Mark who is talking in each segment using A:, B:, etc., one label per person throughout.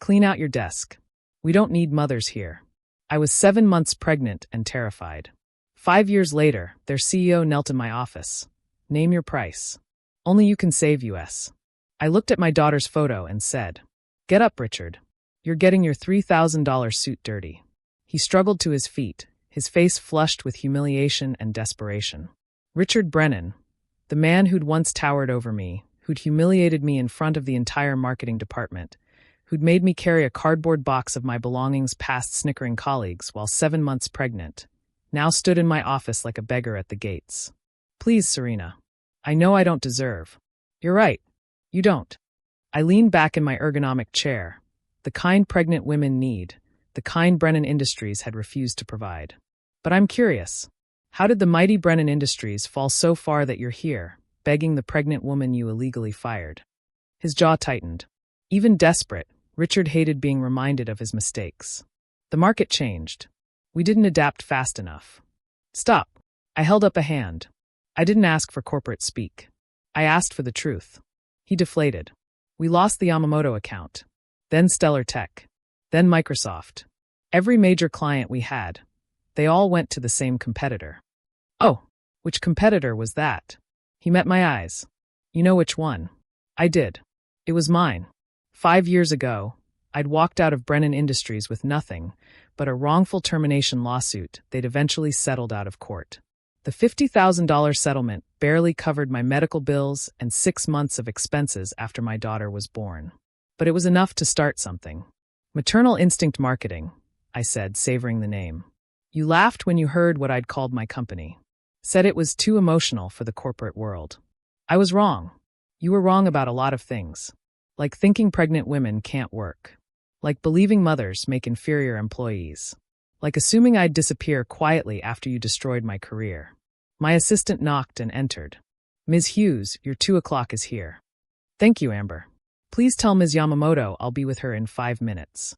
A: Clean out your desk. We don't need mothers here. I was 7 months pregnant and terrified. 5 years later, their CEO knelt in my office. Name your price. Only you can save us. I looked at my daughter's photo and said, Get up, Richard. You're getting your $3,000 suit dirty. He struggled to his feet, his face flushed with humiliation and desperation. Richard Brennan, the man who'd once towered over me, who'd humiliated me in front of the entire marketing department, who'd made me carry a cardboard box of my belongings past snickering colleagues while 7 months pregnant, now stood in my office like a beggar at the gates. Please, Serena. I know I don't deserve. You're right. You don't. I leaned back in my ergonomic chair, the kind pregnant women need, the kind Brennan Industries had refused to provide. But I'm curious. How did the mighty Brennan Industries fall so far that you're here, begging the pregnant woman you illegally fired? His jaw tightened. Even desperate, Richard hated being reminded of his mistakes. The market changed. We didn't adapt fast enough. Stop. I held up a hand. I didn't ask for corporate speak. I asked for the truth. He deflated. We lost the Yamamoto account. Then Stellar Tech. Then Microsoft. Every major client we had. They all went to the same competitor. Oh, which competitor was that? He met my eyes. You know which one? I did. It was mine. 5 years ago, I'd walked out of Brennan Industries with nothing but a wrongful termination lawsuit they'd eventually settled out of court. The $50,000 settlement barely covered my medical bills and 6 months of expenses after my daughter was born. But it was enough to start something. Maternal instinct marketing, I said, savoring the name. You laughed when you heard what I'd called my company. Said it was too emotional for the corporate world. I was wrong. You were wrong about a lot of things. Like thinking pregnant women can't work. Like believing mothers make inferior employees. Like assuming I'd disappear quietly after you destroyed my career. My assistant knocked and entered. Ms. Hughes, your 2 o'clock is here. Thank you, Amber. Please tell Ms. Yamamoto I'll be with her in 5 minutes.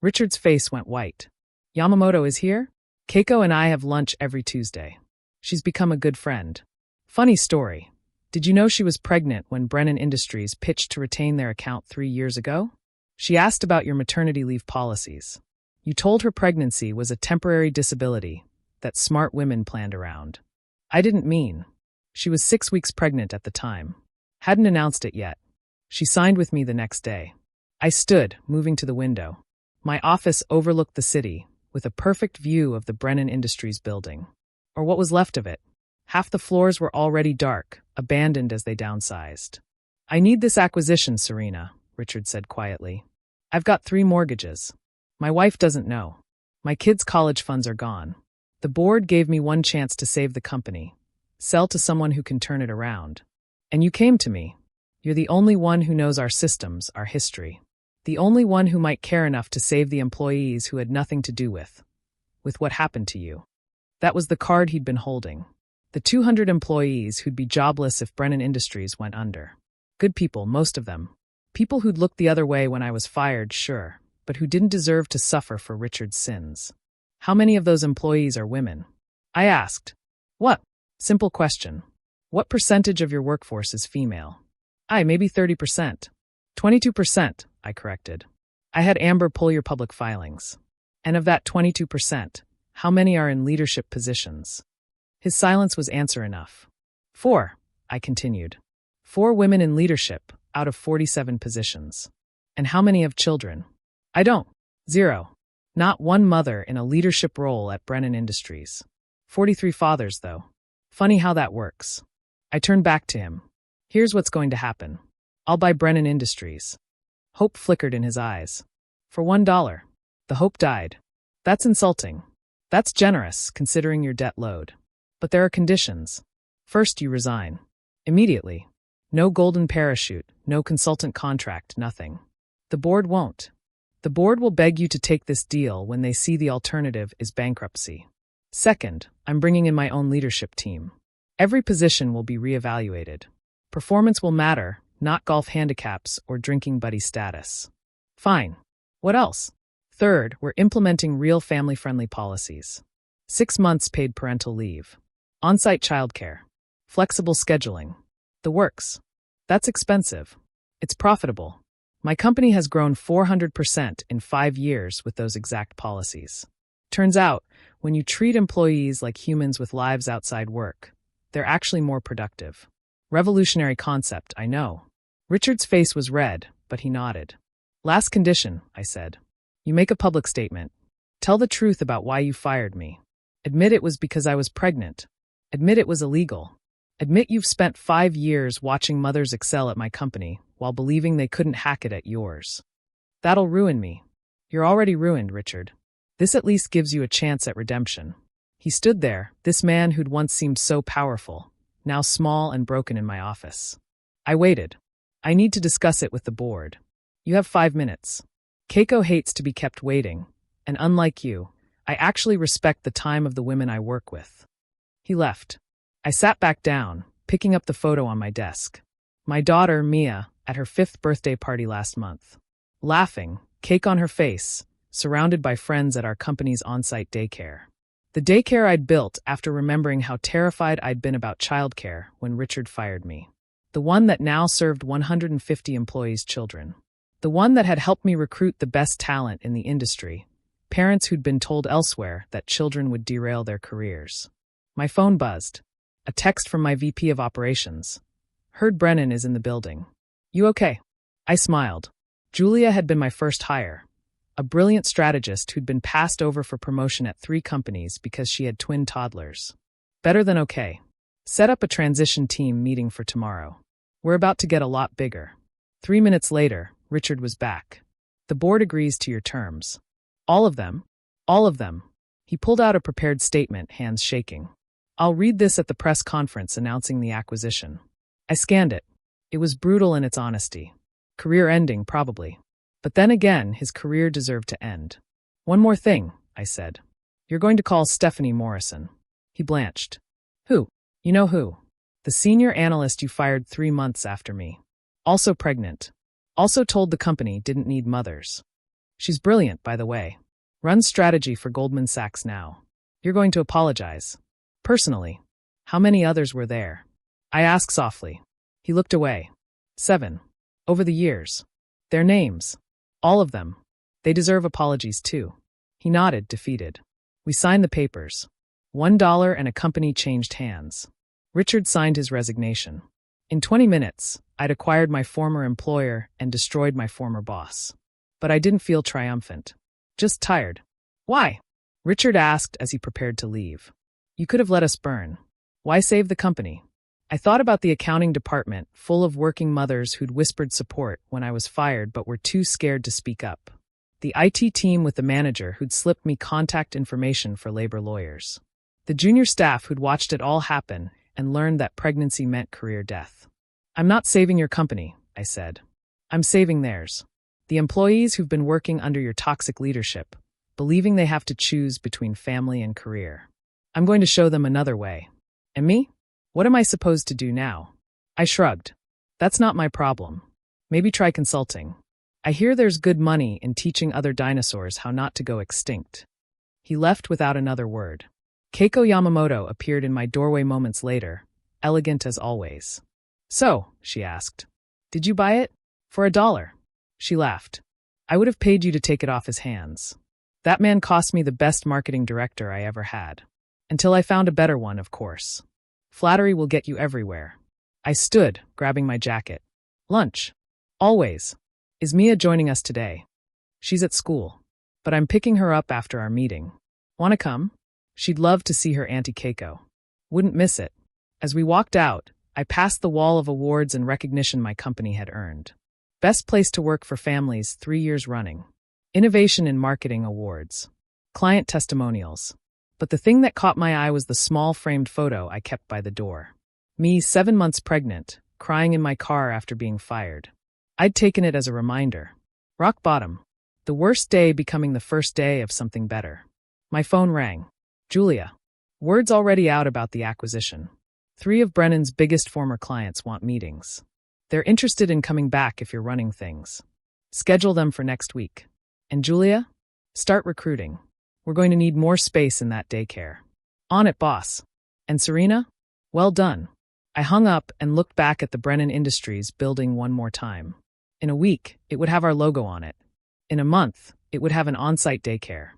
A: Richard's face went white. Yamamoto is here? Keiko and I have lunch every Tuesday. She's become a good friend. Funny story. Did you know she was pregnant when Brennan Industries pitched to retain their account 3 years ago? She asked about your maternity leave policies. You told her pregnancy was a temporary disability that smart women planned around. I didn't mean. She was 6 weeks pregnant at the time. Hadn't announced it yet. She signed with me the next day. I stood, moving to the window. My office overlooked the city, with a perfect view of the Brennan Industries building. Or what was left of it. Half the floors were already dark, abandoned as they downsized. I need this acquisition, Serena, Richard said quietly. I've got 3 mortgages. My wife doesn't know. My kids' college funds are gone. The board gave me one chance to save the company. Sell to someone who can turn it around. And you came to me. You're the only one who knows our systems, our history. The only one who might care enough to save the employees who had nothing to do with what happened to you. That was the card he'd been holding. The 200 employees who'd be jobless if Brennan Industries went under. Good people, most of them. People who'd looked the other way when I was fired, sure, but who didn't deserve to suffer for Richard's sins. How many of those employees are women? I asked. What? Simple question. What percentage of your workforce is female? Maybe 30%. 22%, I corrected. I had Amber pull your public filings. And of that 22%, how many are in leadership positions? His silence was answer enough. 4, I continued. 4 women in leadership, out of 47 positions. And how many have children? I don't. 0. Not one mother in a leadership role at Brennan Industries. 43 fathers, though. Funny how that works. I turned back to him. Here's what's going to happen. I'll buy Brennan Industries. Hope flickered in his eyes. For $1. The hope died. That's insulting. That's generous, considering your debt load. But there are conditions. First, you resign. Immediately. No golden parachute, no consultant contract, nothing. The board won't. The board will beg you to take this deal when they see the alternative is bankruptcy. Second, I'm bringing in my own leadership team. Every position will be reevaluated. Performance will matter, not golf handicaps or drinking buddy status. Fine. What else? Third, we're implementing real family-friendly policies. 6 months paid parental leave. On-site childcare. Flexible scheduling. The works. That's expensive. It's profitable. My company has grown 400% in 5 years with those exact policies. Turns out, when you treat employees like humans with lives outside work, they're actually more productive. Revolutionary concept, I know. Richard's face was red, but he nodded. Last condition, I said. You make a public statement. Tell the truth about why you fired me. Admit it was because I was pregnant. Admit it was illegal. Admit you've spent 5 years watching mothers excel at my company while believing they couldn't hack it at yours. That'll ruin me. You're already ruined, Richard. This at least gives you a chance at redemption. He stood there, this man who'd once seemed so powerful, now small and broken in my office. I waited. I need to discuss it with the board. You have 5 minutes. Keiko hates to be kept waiting, and unlike you, I actually respect the time of the women I work with. He left. I sat back down, picking up the photo on my desk. My daughter, Mia, at her 5th birthday party last month. Laughing, cake on her face, surrounded by friends at our company's on-site daycare. The daycare I'd built after remembering how terrified I'd been about childcare when Richard fired me. The one that now served 150 employees' children. The one that had helped me recruit the best talent in the industry, parents who'd been told elsewhere that children would derail their careers. My phone buzzed. A text from my VP of Operations. Heard Brennan is in the building. You okay? I smiled. Julia had been my first hire. A brilliant strategist who'd been passed over for promotion at 3 companies because she had twin toddlers. Better than okay. Set up a transition team meeting for tomorrow. We're about to get a lot bigger. 3 minutes later, Richard was back. The board agrees to your terms. All of them? All of them. He pulled out a prepared statement, hands shaking. I'll read this at the press conference announcing the acquisition. I scanned it. It was brutal in its honesty. Career-ending, probably. But then again, his career deserved to end. One more thing, I said. You're going to call Stephanie Morrison. He blanched. Who? You know who? The senior analyst you fired 3 months after me. Also pregnant. Also told the company didn't need mothers. She's brilliant, by the way. Runs strategy for Goldman Sachs now. You're going to apologize. Personally. How many others were there? I asked softly. He looked away. 7. Over the years. Their names. All of them. They deserve apologies too. He nodded, defeated. We signed the papers. $1 and a company changed hands. Richard signed his resignation. In 20 minutes, I'd acquired my former employer and destroyed my former boss. But I didn't feel triumphant. Just tired. Why? Richard asked as he prepared to leave. You could have let us burn. Why save the company? I thought about the accounting department, full of working mothers who'd whispered support when I was fired but were too scared to speak up. The IT team with the manager who'd slipped me contact information for labor lawyers. The junior staff who'd watched it all happen and learned that pregnancy meant career death. I'm not saving your company, I said. I'm saving theirs. The employees who've been working under your toxic leadership, believing they have to choose between family and career. I'm going to show them another way. And me? What am I supposed to do now? I shrugged. That's not my problem. Maybe try consulting. I hear there's good money in teaching other dinosaurs how not to go extinct. He left without another word. Keiko Yamamoto appeared in my doorway moments later, elegant as always. So, she asked, did you buy it? For $1. She laughed. I would have paid you to take it off his hands. That man cost me the best marketing director I ever had. Until I found a better one, of course. Flattery will get you everywhere. I stood, grabbing my jacket. Lunch. Always. Is Mia joining us today? She's at school. But I'm picking her up after our meeting. Want to come? She'd love to see her Auntie Keiko. Wouldn't miss it. As we walked out, I passed the wall of awards and recognition my company had earned. Best place to work for families 3 years running. Innovation in marketing awards. Client testimonials. But the thing that caught my eye was the small framed photo I kept by the door. Me, 7 months pregnant, crying in my car after being fired. I'd taken it as a reminder. Rock bottom. The worst day becoming the first day of something better. My phone rang. Julia. Word's already out about the acquisition. 3 of Brennan's biggest former clients want meetings. They're interested in coming back if you're running things. Schedule them for next week. And Julia? Start recruiting. We're going to need more space in that daycare. On it, boss. And Serena? Well done. I hung up and looked back at the Brennan Industries building one more time. In a week, it would have our logo on it. In a month, it would have an on-site daycare.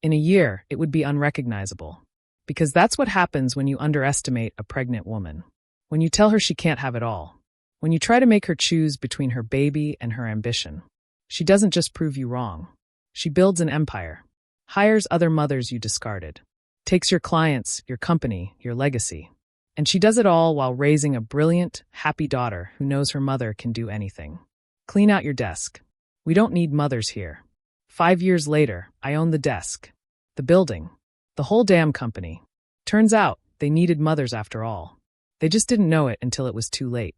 A: In a year, it would be unrecognizable. Because that's what happens when you underestimate a pregnant woman. When you tell her she can't have it all. When you try to make her choose between her baby and her ambition. She doesn't just prove you wrong. She builds an empire. Hires other mothers you discarded. Takes your clients, your company, your legacy. And she does it all while raising a brilliant, happy daughter who knows her mother can do anything. Clean out your desk. We don't need mothers here. 5 years later, I own the desk. The building. The whole damn company. Turns out, they needed mothers after all. They just didn't know it until it was too late.